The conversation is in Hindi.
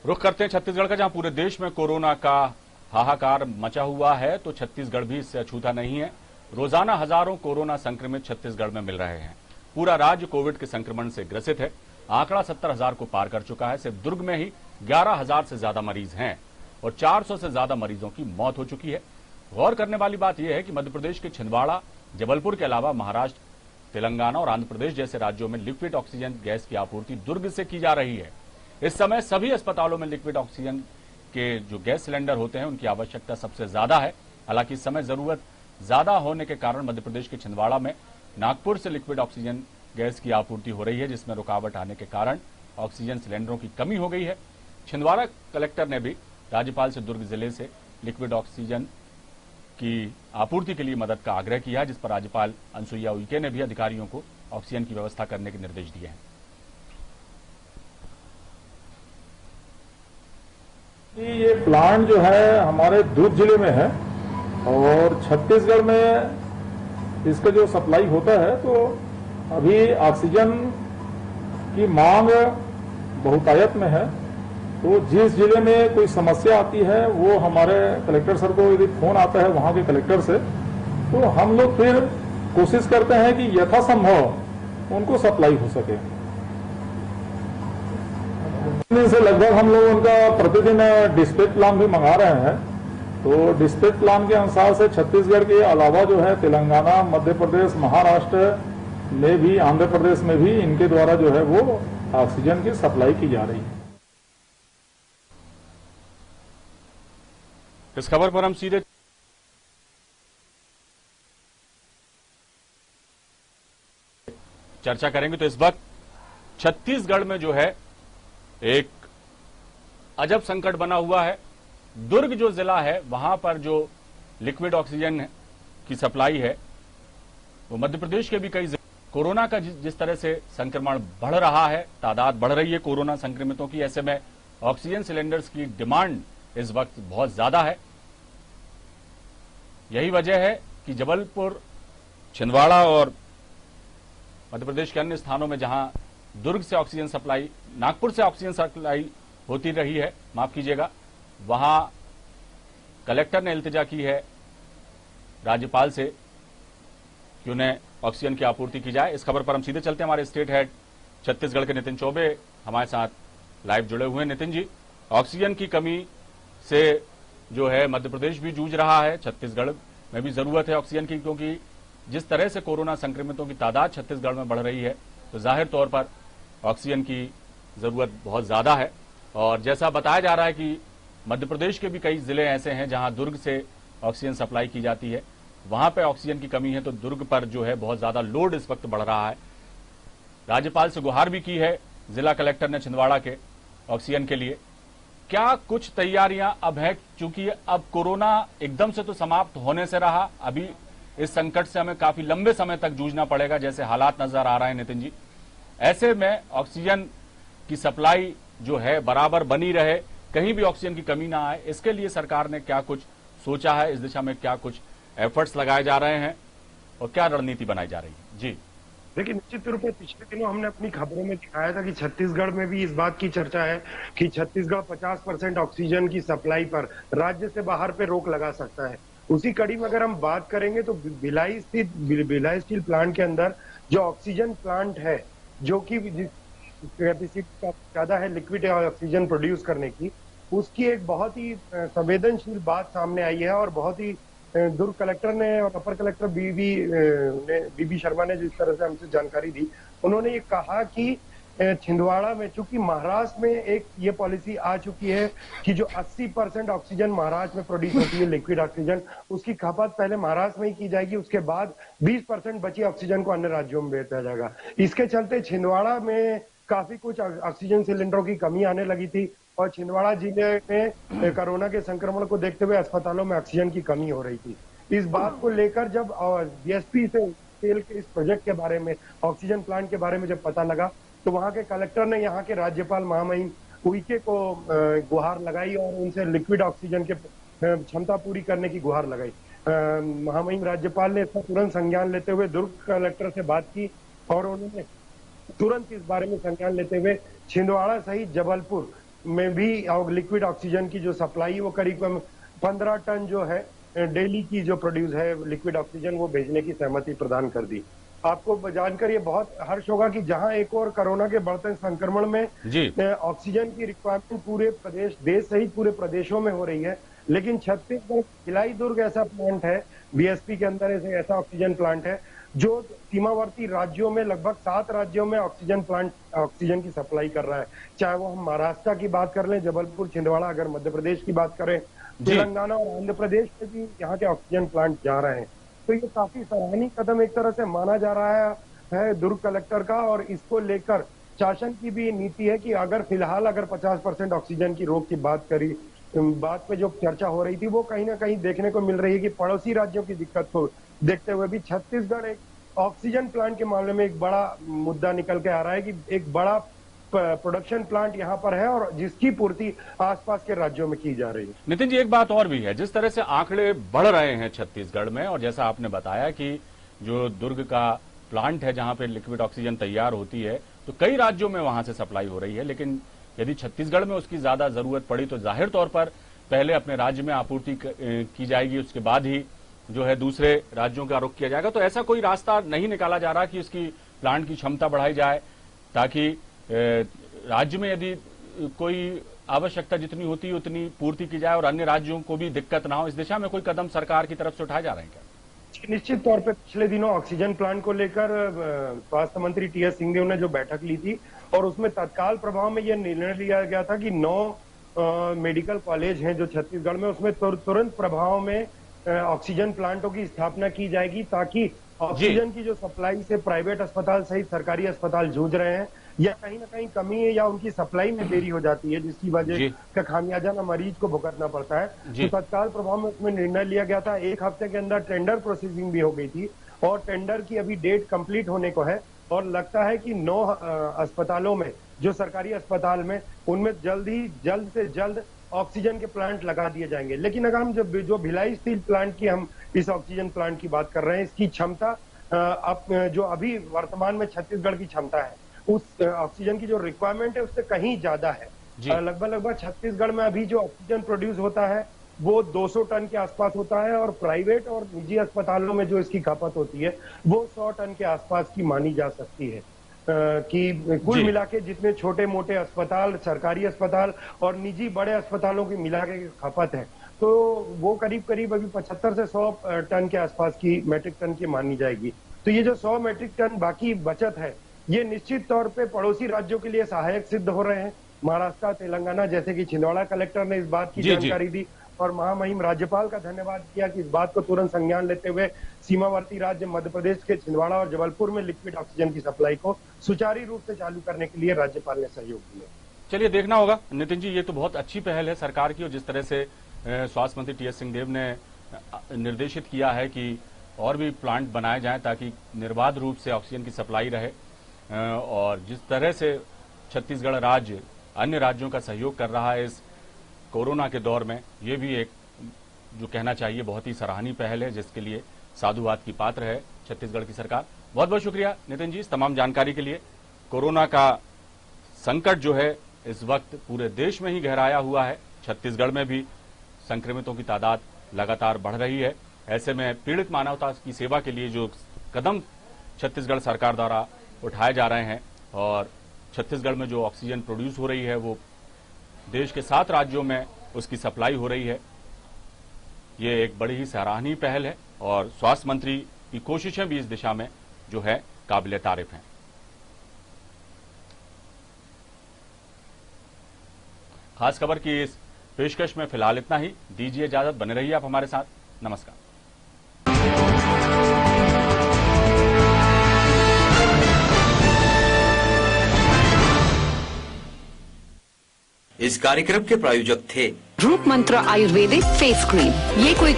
रुख करते हैं छत्तीसगढ़ का, जहां पूरे देश में कोरोना का हाहाकार मचा हुआ है, तो छत्तीसगढ़ भी इससे अछूता नहीं है। रोजाना हजारों कोरोना संक्रमित छत्तीसगढ़ में मिल रहे हैं। पूरा राज्य कोविड के संक्रमण से ग्रसित है। आंकड़ा 70,000 को पार कर चुका है। सिर्फ दुर्ग में ही 11,000 से ज्यादा मरीज हैं और 400 से ज्यादा मरीजों की मौत हो चुकी है। गौर करने वाली बात यह है कि मध्य प्रदेश के छिंदवाड़ा, जबलपुर के अलावा महाराष्ट्र, तेलंगाना और आंध्र प्रदेश जैसे राज्यों में लिक्विड ऑक्सीजन गैस की आपूर्ति दुर्ग से की जा रही है। इस समय सभी अस्पतालों में लिक्विड ऑक्सीजन के जो गैस सिलेंडर होते हैं उनकी आवश्यकता सबसे ज्यादा है। हालांकि इस समय जरूरत ज्यादा होने के कारण मध्य प्रदेश के छिंदवाड़ा में नागपुर से लिक्विड ऑक्सीजन गैस की आपूर्ति हो रही है, जिसमें रुकावट आने के कारण ऑक्सीजन सिलेंडरों की कमी हो गई है। छिंदवाड़ा कलेक्टर ने भी राज्यपाल से दुर्ग जिले से लिक्विड ऑक्सीजन की आपूर्ति के लिए मदद का आग्रह किया है, जिस पर राज्यपाल अनुसुईया उइके ने भी अधिकारियों को ऑक्सीजन की व्यवस्था करने के निर्देश दिए हैं। ये प्लांट जो है हमारे दुर्ग जिले में है और छत्तीसगढ़ में इसका जो सप्लाई होता है, तो अभी ऑक्सीजन की मांग बहुतायत में है। तो जिस जिले में कोई समस्या आती है वो हमारे कलेक्टर सर को यदि फोन आता है वहां के कलेक्टर से, तो हम लोग फिर कोशिश करते हैं कि यथासंभव उनको सप्लाई हो सके। से लगभग हम लोग उनका प्रतिदिन डिस्पैच प्लान भी मंगा रहे हैं। तो डिस्पैच प्लान के अनुसार से छत्तीसगढ़ के अलावा जो है तेलंगाना, मध्य प्रदेश, महाराष्ट्र में भी, आंध्र प्रदेश में भी इनके द्वारा जो है वो ऑक्सीजन की सप्लाई की जा रही है। इस खबर पर हम सीधे चर्चा करेंगे। तो इस वक्त छत्तीसगढ़ में जो है एक अजब संकट बना हुआ है। दुर्ग जो जिला है वहां पर जो लिक्विड ऑक्सीजन की सप्लाई है वो मध्य प्रदेश के भी कई कोरोना का जिस तरह से संक्रमण बढ़ रहा है, तादाद बढ़ रही है कोरोना संक्रमितों की, ऐसे में ऑक्सीजन सिलेंडर्स की डिमांड इस वक्त बहुत ज्यादा है। यही वजह है कि जबलपुर, छिंदवाड़ा और मध्य प्रदेश के अन्य स्थानों में जहां दुर्ग से ऑक्सीजन सप्लाई, नागपुर से ऑक्सीजन सप्लाई होती रही है, माफ कीजिएगा, वहां कलेक्टर ने इल्तिजा की है राज्यपाल से कि उन्हें ऑक्सीजन की आपूर्ति की जाए। इस खबर पर हम सीधे चलते हैं। हमारे स्टेट हेड छत्तीसगढ़ के नितिन चौबे हमारे साथ लाइव जुड़े हुए हैं। नितिन जी, ऑक्सीजन की कमी से जो है मध्य प्रदेश भी जूझ रहा है, छत्तीसगढ़ में भी जरूरत है ऑक्सीजन की, क्योंकि जिस तरह से कोरोना संक्रमितों की तादाद छत्तीसगढ़ में बढ़ रही है तो जाहिर तौर पर ऑक्सीजन की जरूरत बहुत ज्यादा है। और जैसा बताया जा रहा है कि मध्य प्रदेश के भी कई जिले ऐसे हैं जहां दुर्ग से ऑक्सीजन सप्लाई की जाती है, वहां पे ऑक्सीजन की कमी है, तो दुर्ग पर जो है बहुत ज्यादा लोड इस वक्त बढ़ रहा है। राज्यपाल से गुहार भी की है जिला कलेक्टर ने छिंदवाड़ा के ऑक्सीजन के लिए। क्या कुछ तैयारियां अब है, क्योंकि अब कोरोना एकदम से तो समाप्त होने से रहा, अभी इस संकट से हमें काफी लंबे समय तक जूझना पड़ेगा जैसे हालात नजर आ रहे हैं नितिन जी। ऐसे में ऑक्सीजन की सप्लाई जो है बराबर बनी रहे, कहीं भी ऑक्सीजन की कमी ना आए, इसके लिए सरकार ने क्या कुछ सोचा है, इस दिशा में क्या कुछ एफर्ट्स लगाए जा रहे हैं और क्या रणनीति बनाई जा रही है? जी देखिए, निश्चित रूप से पिछले दिनों हमने अपनी खबरों में दिखाया था कि छत्तीसगढ़ में भी इस बात की चर्चा है कि छत्तीसगढ़ 50% ऑक्सीजन की सप्लाई पर राज्य से बाहर पे रोक लगा सकता है। उसी कड़ी में अगर हम बात करेंगे तो भिलाई स्थित भिलाई स्टील प्लांट के अंदर जो ऑक्सीजन प्लांट है, जो कि कैपेसिटी ज्यादा है लिक्विड ऑक्सीजन प्रोड्यूस करने की, उसकी एक बहुत ही संवेदनशील बात सामने आई है। और बहुत ही दुर्ग कलेक्टर ने और अपर कलेक्टर बीबी शर्मा ने जिस तरह से हमसे जानकारी दी, उन्होंने ये कहा कि छिंदवाड़ा में, चूंकि महाराष्ट्र में एक ये पॉलिसी आ चुकी है कि जो 80% ऑक्सीजन महाराष्ट्र में प्रोड्यूस होती है लिक्विड ऑक्सीजन, उसकी खपत पहले महाराष्ट्र में ही की जाएगी, उसके बाद 20% बची ऑक्सीजन को अन्य राज्यों में भेजा जाएगा। इसके चलते छिंदवाड़ा में काफी कुछ ऑक्सीजन सिलेंडरों की कमी आने लगी थी और छिंदवाड़ा जिले में कोरोना के संक्रमण को देखते हुए अस्पतालों में ऑक्सीजन की कमी हो रही थी। इस बात को लेकर जब डीएसपी से सेल के इस प्रोजेक्ट के बारे में, ऑक्सीजन प्लांट के बारे में जब पता लगा, तो वहां के कलेक्टर ने यहाँ के राज्यपाल महामहिम उइके को गुहार लगाई और उनसे लिक्विड ऑक्सीजन के क्षमता पूरी करने की गुहार लगाई। महामहिम राज्यपाल ने इसका तुरंत संज्ञान लेते हुए दुर्ग कलेक्टर से बात की और उन्होंने तुरंत इस बारे में संज्ञान लेते हुए छिंदवाड़ा सहित जबलपुर में भी लिक्विड ऑक्सीजन की जो सप्लाई वो करीब 15 टन जो है डेली की जो प्रोड्यूस है लिक्विड ऑक्सीजन वो भेजने की सहमति प्रदान कर दी। आपको जानकर ये बहुत हर्ष होगा कि जहां एक और कोरोना के बढ़ते संक्रमण में ऑक्सीजन की रिक्वायरमेंट पूरे प्रदेश देश सहित पूरे प्रदेशों में हो रही है, लेकिन छत्तीसगढ़ भिलाई दुर्ग ऐसा प्लांट है, बीएसपी के अंदर ऐसा ऑक्सीजन प्लांट है जो सीमावर्ती राज्यों में लगभग 7 राज्यों में ऑक्सीजन की सप्लाई कर रहा है। चाहे वो हम महाराष्ट्र की बात कर लें, जबलपुर, छिंदवाड़ा, अगर मध्य प्रदेश की बात करें, तेलंगाना और आंध्र प्रदेश में भी यहाँ के ऑक्सीजन प्लांट जा रहे हैं। तो ये काफी सराहनीय कदम एक तरह से माना जा रहा है दुर्ग कलेक्टर का, और इसको लेकर शासन की भी नीति है कि अगर फिलहाल 50% ऑक्सीजन की रोक की बात पे जो चर्चा हो रही थी वो कहीं ना कहीं देखने को मिल रही है कि पड़ोसी राज्यों की दिक्कत को देखते हुए भी छत्तीसगढ़ एक ऑक्सीजन प्लांट के मामले में एक बड़ा मुद्दा निकल के आ रहा है कि एक बड़ा प्रोडक्शन प्लांट यहाँ पर है और जिसकी पूर्ति आसपास के राज्यों में की जा रही है। नितिन जी, एक बात और भी है, जिस तरह से आंकड़े बढ़ रहे हैं छत्तीसगढ़ में, और जैसा आपने बताया कि जो दुर्ग का प्लांट है जहां पे लिक्विड ऑक्सीजन तैयार होती है तो कई राज्यों में वहां से सप्लाई हो रही है, लेकिन यदि छत्तीसगढ़ में उसकी ज्यादा जरूरत पड़ी तो जाहिर तौर पर पहले अपने राज्य में आपूर्ति की जाएगी, उसके बाद ही जो है दूसरे राज्यों का रुख किया जाएगा। तो ऐसा कोई रास्ता नहीं निकाला जा रहा कि उसकी प्लांट की क्षमता बढ़ाई जाए ताकि राज्य में यदि कोई आवश्यकता जितनी होती है उतनी पूर्ति की जाए और अन्य राज्यों को भी दिक्कत ना हो। इस दिशा में कोई कदम सरकार की तरफ से उठाए जा रहे हैं क्या? निश्चित तौर पे पिछले दिनों ऑक्सीजन प्लांट को लेकर स्वास्थ्य मंत्री टीएस सिंहदेव ने जो बैठक ली थी और उसमें तत्काल प्रभाव में यह निर्णय लिया गया था कि 9 मेडिकल कॉलेज हैं जो छत्तीसगढ़ में, उसमें तुरंत प्रभाव में ऑक्सीजन प्लांटों की स्थापना की जाएगी ताकि ऑक्सीजन की जो सप्लाई से प्राइवेट अस्पताल सहित सरकारी अस्पताल जूझ रहे हैं या कहीं ना कहीं कमी है या उनकी सप्लाई में देरी हो जाती है जिसकी वजह का खामियाजा ना मरीज को भुगतना पड़ता है। तो तत्काल प्रभाव में उसमें निर्णय लिया गया था। 1 हफ्ते के अंदर टेंडर प्रोसेसिंग भी हो गई थी और टेंडर की अभी डेट कंप्लीट होने को है और लगता है कि 9 अस्पतालों में जो सरकारी अस्पताल में उनमें जल्द से जल्द ऑक्सीजन के प्लांट लगा दिए जाएंगे। लेकिन अगर हम जो भिलाई स्टील प्लांट की हम इस ऑक्सीजन प्लांट की बात कर रहे हैं, इसकी क्षमता जो अभी वर्तमान में छत्तीसगढ़ की क्षमता है उस ऑक्सीजन की जो रिक्वायरमेंट है उससे कहीं ज्यादा है। लगभग छत्तीसगढ़ में अभी जो ऑक्सीजन प्रोड्यूस होता है वो 200 टन के आसपास होता है और प्राइवेट और निजी अस्पतालों में जो इसकी खपत होती है वो 100 टन के आसपास की मानी जा सकती है। कि कुल मिला के जितने छोटे मोटे अस्पताल, सरकारी अस्पताल और निजी बड़े अस्पतालों की मिला के खपत है तो वो करीब अभी 75 से 100 टन के आसपास की मैट्रिक टन की मानी जाएगी। तो ये जो 100 मैट्रिक टन बाकी बचत है ये निश्चित तौर पे पड़ोसी राज्यों के लिए सहायक सिद्ध हो रहे हैं। महाराष्ट्र, तेलंगाना, जैसे कि छिंदवाड़ा कलेक्टर ने इस बात की जानकारी दी और महामहिम राज्यपाल का धन्यवाद किया कि इस बात को तुरंत संज्ञान लेते हुए सीमावर्ती राज्य मध्य प्रदेश के छिंदवाड़ा और जबलपुर में लिक्विड ऑक्सीजन की सप्लाई को सुचारू रूप से चालू करने के लिए राज्यपाल ने सहयोग दिया। चलिए देखना होगा नितिन जी, ये तो बहुत अच्छी पहल है सरकार की और जिस तरह से स्वास्थ्य मंत्री टीएस सिंहदेव ने निर्देशित किया है कि और भी प्लांट बनाए जाएं ताकि निर्बाध रूप से ऑक्सीजन की सप्लाई रहे और जिस तरह से छत्तीसगढ़ राज्य अन्य राज्यों का सहयोग कर रहा है इस कोरोना के दौर में, ये भी एक जो कहना चाहिए बहुत ही सराहनीय पहल है जिसके लिए साधुवाद की पात्र है छत्तीसगढ़ की सरकार। बहुत बहुत शुक्रिया नितिन जी इस तमाम जानकारी के लिए। कोरोना का संकट जो है इस वक्त पूरे देश में ही गहराया हुआ है, छत्तीसगढ़ में भी संक्रमितों की तादाद लगातार बढ़ रही है। ऐसे में पीड़ित मानवता की सेवा के लिए जो कदम छत्तीसगढ़ सरकार द्वारा उठाए जा रहे हैं और छत्तीसगढ़ में जो ऑक्सीजन प्रोड्यूस हो रही है वो देश के 7 राज्यों में उसकी सप्लाई हो रही है, ये एक बड़ी ही सराहनीय पहल है और स्वास्थ्य मंत्री की कोशिशें भी इस दिशा में जो है काबिले तारीफ हैं। खास खबर की इस पेशकश में फिलहाल इतना ही। दीजिए इजाजत, बने रहिए आप हमारे साथ। नमस्कार। इस कार्यक्रम के प्रायोजक थे रूप मंत्र आयुर्वेदिक फेस क्रीम। ये कोई